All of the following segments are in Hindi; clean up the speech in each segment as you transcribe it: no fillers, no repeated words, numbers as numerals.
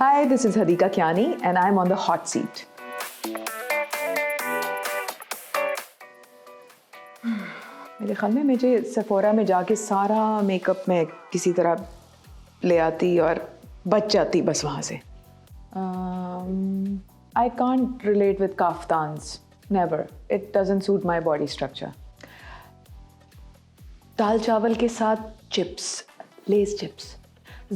Hi, this is Hadiqa Kiani and I'm on the hot seat. मेरे ख्याल में मुझे सेफोरा में जाके सारा मेकअप में किसी तरह ले आती और बच जाती बस वहाँ से. I can't relate with kaftans. Never. It doesn't suit my body structure. दाल चावल के साथ चिप्स, लेस चिप्स.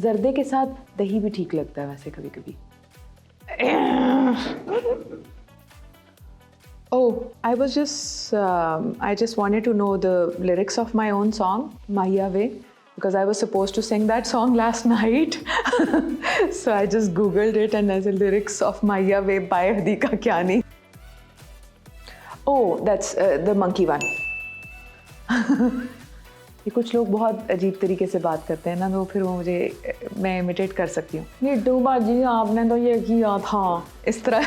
जर्दे के साथ दही भी ठीक लगता है वैसे कभी कभी. Oh, I just wanted to know the lyrics of my own song, Mahiya Ve, because I was supposed to sing that song last night. So I just Googled it and there's the lyrics of Mahiya Ve by Hadiqa Kiani. Oh, that's the monkey one. ये कुछ लोग बहुत अजीब तरीके से बात करते हैं ना, तो फिर वो मैं इमिटेट कर सकती हूँ. ये डूबा जी आपने तो ये किया था इस तरह.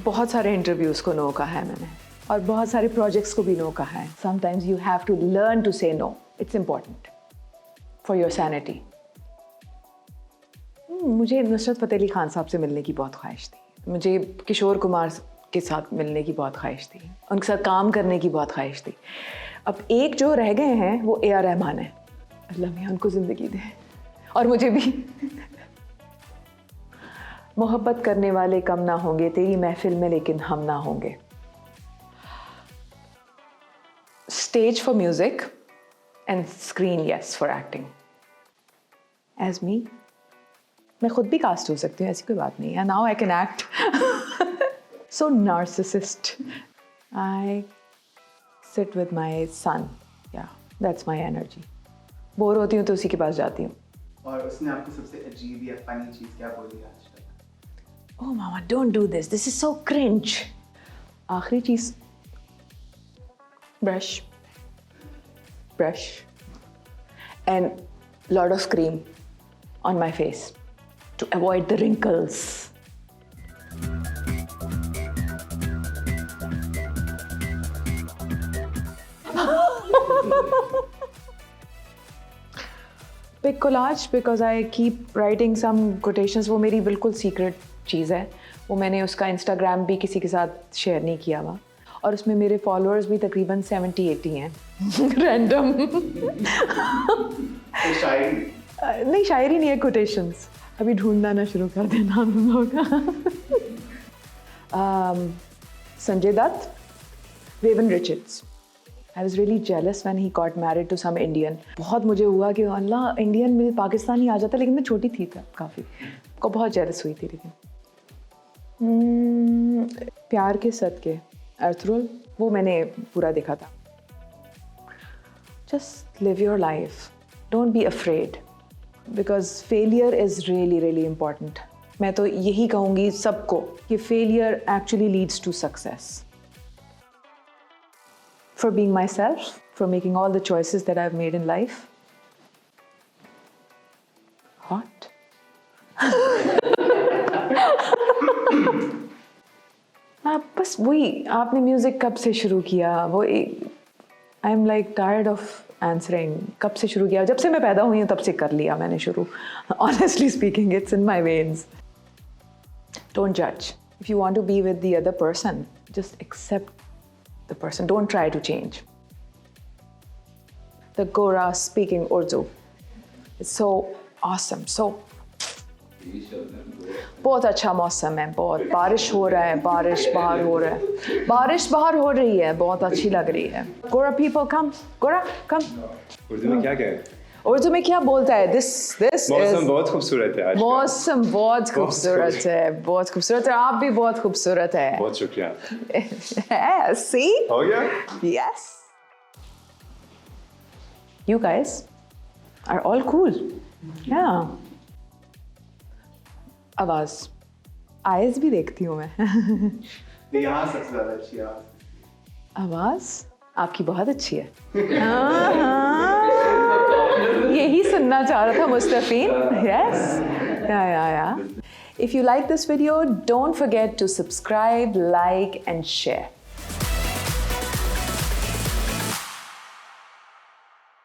बहुत सारे इंटरव्यूज़ को नो कहा है मैंने और बहुत सारे प्रोजेक्ट्स को भी नो कहा है. Sometimes you have to learn to say no. It's important for your sanity. मुझे नुसरत फ़तेह अली खान साहब से मिलने की बहुत ख्वाहिश थी. मुझे किशोर कुमार के साथ मिलने की बहुत ख्वाहिश थी. उनके साथ काम करने की बहुत ख्वाहिश थी. अब एक जो रह गए हैं वो ए आर रहमान है. अल्लाह मियां उनको ज़िंदगी दे और मुझे भी. मोहब्बत करने वाले कम ना होंगे तेरी महफिल में, लेकिन हम ना होंगे. Stage for music and screen yes for acting. As me, मैं खुद भी कास्ट हो सकती हूँ, ऐसी कोई बात नहीं है. Now I can act. So narcissist. I sit with my son. Yeah, that's my energy. Bore होती हूँ तो उसी के पास जाती हूँ. और उसने आपको सबसे अजीब या फनी चीज़ क्या बोली आज तक? Oh mama, don't do this. This is so cringe. आखिरी चीज़, brush, and lot of cream on my face to avoid the wrinkles. Big collage because I keep writing some quotations. वो मेरी बिल्कुल सीक्रेट चीज़ है. वो मैंने उसका इंस्टाग्राम भी किसी के साथ शेयर नहीं किया हुआ और उसमें मेरे फॉलोअर्स भी तकरीबन 70-80 हैं. रैंडम. नहीं, शायरी नहीं है, कोटेशंस. अभी ढूंढना ना शुरू कर देना हम लोग. Sanjay Dutt, Vivian Richards. I was really jealous when he got married to some Indian. बहुत मुझे हुआ कि अल्लाह इंडियन में पाकिस्तानी आ जाता, लेकिन मैं छोटी थी तब काफ़ी. को बहुत जेलस हुई थी. लेकिन प्यार के सदके, अर्थरोल, वो मैंने पूरा देखा था. Just live your life. Don't be afraid. Because failure is really, really important. मैं तो यही कहूँगी सबको कि failure actually leads to success. For being myself, for making all the choices that I've made in life. Hot. बस वही, आपने म्यूज़िक कब से शुरू किया? वो I'm like tired of answering. कब से शुरू किया? जब से मैं पैदा हुई हूँ तब से कर लिया मैंने शुरू. Honestly speaking, it's in my veins. Don't judge. If you want to be with the other person, just accept the person. Don't try to change. The Gora speaking Urdu. It's so awesome. So बहुत अच्छा मौसम है. बहुत बारिश हो रहा है. बारिश बाहर हो रहा है. बारिश बाहर हो रही है. बहुत अच्छी लग रही है. Gora people come. Gora come. Urdu में क्या कहे? उर्दू में क्या बोलता है? This मौसम बहुत खूबसूरत है आज. मौसम बहुत खूबसूरत है. बहुत खूबसूरत है. आप भी बहुत खूबसूरत है. बहुत शुक्रिया. See? हो गया? Yes. You guys are all cool. Yeah. आवाज़, आइज़ भी देखती हूँ मैं. यहाँ सबसे ज़्यादा अच्छी आवाज़ आपकी बहुत अच्छी है. यही सुनना चाह रहा था मुस्तफ़ीन. Yes. Yeah. If you like this video, don't forget to subscribe, like and share.